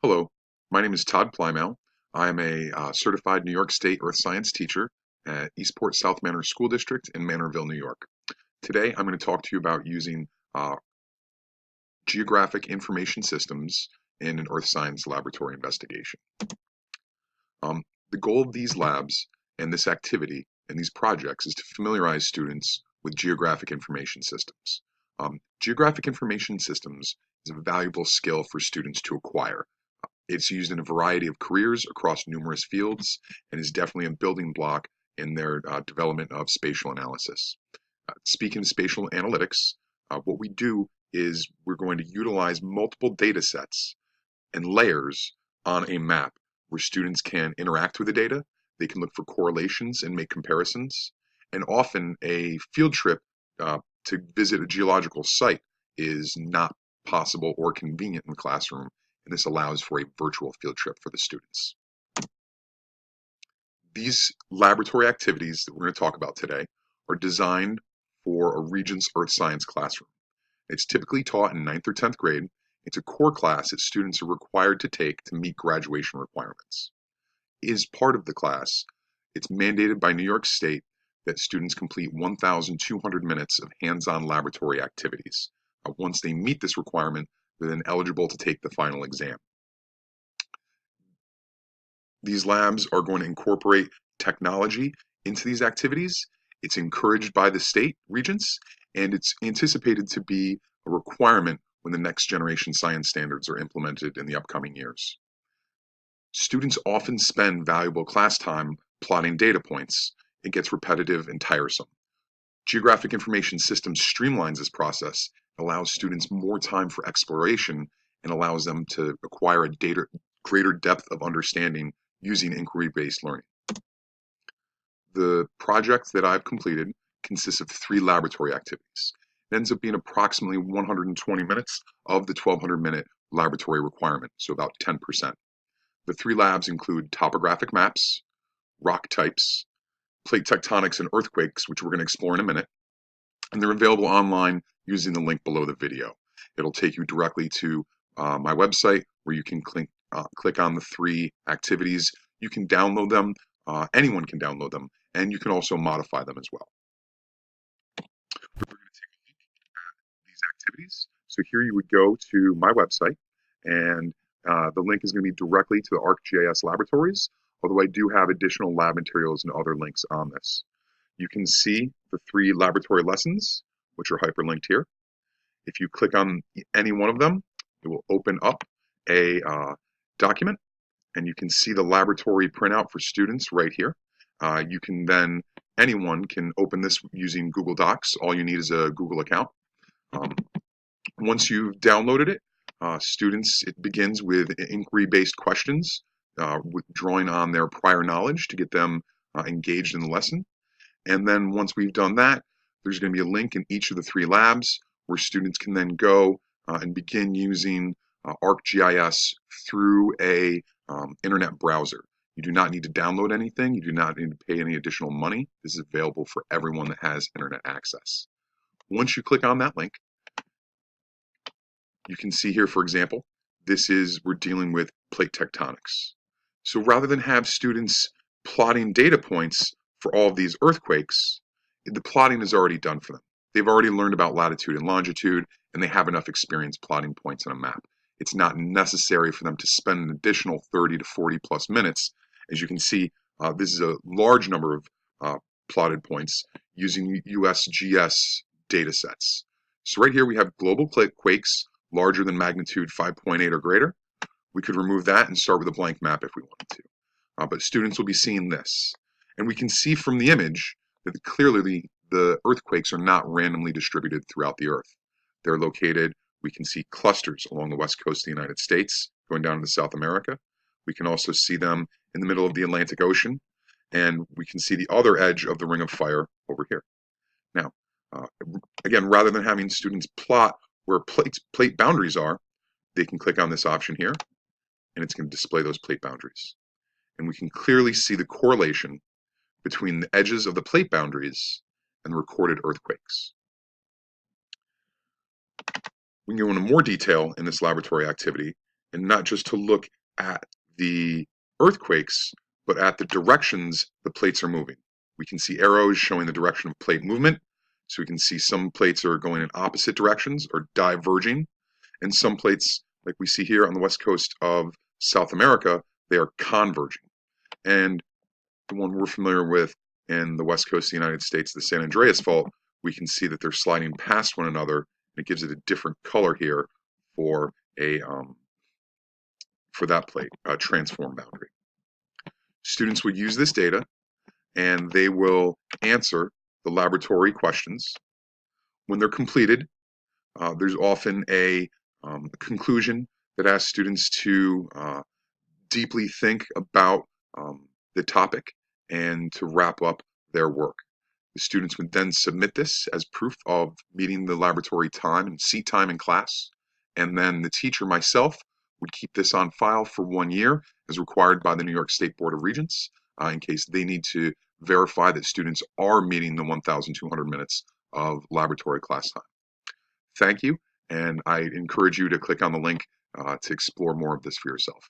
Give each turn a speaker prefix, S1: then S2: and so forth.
S1: Hello, my name is Todd Plymouth. I'm a certified New York State Earth Science teacher at Eastport South Manor School District in Manorville, New York. Today, I'm going to talk to you about using geographic information systems in an earth science laboratory investigation. The goal of these labs and this activity and these projects is to familiarize students with geographic information systems. Geographic information systems is a valuable skill for students to acquire. It's used in a variety of careers across numerous fields and is definitely a building block in their development of spatial analysis. Speaking of spatial analytics, what we do is we're going to utilize multiple data sets and layers on a map where students can interact with the data, they can look for correlations and make comparisons, and often a field trip to visit a geological site is not possible or convenient in the classroom, and this allows for a virtual field trip for the students. These laboratory activities that we're going to talk about today are designed for a Regents Earth Science classroom. It's typically taught in 9th or 10th grade. It's a core class that students are required to take to meet graduation requirements. As part of the class, it's mandated by New York State that students complete 1,200 minutes of hands-on laboratory activities. Once they meet this requirement, they're then eligible to take the final exam. These labs are going to incorporate technology into these activities. It's encouraged by the state regents, and it's anticipated to be a requirement when the next generation science standards are implemented in the upcoming years. Students often spend valuable class time plotting data points. It gets repetitive and tiresome. Geographic information systems streamlines this process, allows students more time for exploration, and allows them to acquire a greater depth of understanding using inquiry-based learning. The project that I've completed consists of 3 laboratory activities. It ends up being approximately 120 minutes of the 1,200-minute laboratory requirement, so about 10%. The 3 labs include topographic maps, rock types, plate tectonics, and earthquakes, which we're going to explore in a minute, and they're available online using the link below the video. It'll take you directly to my website where you can click on the 3 activities. You can download them, anyone can download them, and you can also modify them as well. We're going to take a look at these activities. So here you would go to my website, and the link is going to be directly to the ARCGIS laboratories, although I do have additional lab materials and other links on this. You can see the 3 laboratory lessons, which are hyperlinked here. If you click on any one of them, it will open up a document, and you can see the laboratory printout for students right here. Anyone can open this using Google Docs. All you need is a Google account. Once you've downloaded it, it begins with inquiry-based questions, drawing on their prior knowledge to get them engaged in the lesson. And then once we've done that, there's going to be a link in each of the 3 labs where students can then go and begin using ARCGIS through a internet browser. You do not need to download anything. You do not need to pay any additional money. This is available for everyone that has internet access. Once you click on that link, you can see here, for example, we're dealing with plate tectonics. So rather than have students plotting data points for all of these earthquakes, the plotting is already done for them. They've already learned about latitude and longitude, and they have enough experience plotting points on a map. It's not necessary for them to spend an additional 30 to 40 plus minutes. As you can see, this is a large number of plotted points using USGS data sets. So right here we have global quakes larger than magnitude 5.8 or greater. We could remove that and start with a blank map if we wanted to. But students will be seeing this. And we can see from the image that clearly the earthquakes are not randomly distributed throughout the Earth. They're located, we can see clusters along the west coast of the United States, going down into South America. We can also see them in the middle of the Atlantic Ocean, and we can see the other edge of the Ring of Fire over here. Now, again, rather than having students plot where plate boundaries are, they can click on this option here, and it's going to display those plate boundaries. And we can clearly see the correlation between the edges of the plate boundaries and the recorded earthquakes. We can go into more detail in this laboratory activity and not just to look at the earthquakes, but at the directions the plates are moving. We can see arrows showing the direction of plate movement. So we can see some plates are going in opposite directions or diverging, and some plates, like we see here on the west coast of South America, they are converging. And the one we're familiar with in the west coast of the United States, the San Andreas Fault, we can see that they're sliding past one another, and it gives it a different color here for a for that plate, a transform boundary. Students will use this data and they will answer the laboratory questions. When they're completed, there's often a conclusion that asks students to deeply think about the topic and to wrap up their work. The students would then submit this as proof of meeting the laboratory time and seat time in class. And then the teacher, myself, would keep this on file for 1 year as required by the New York State Board of Regents in case they need to verify that students are meeting the 1,200 minutes of laboratory class time. Thank you, and I encourage you to click on the link to explore more of this for yourself.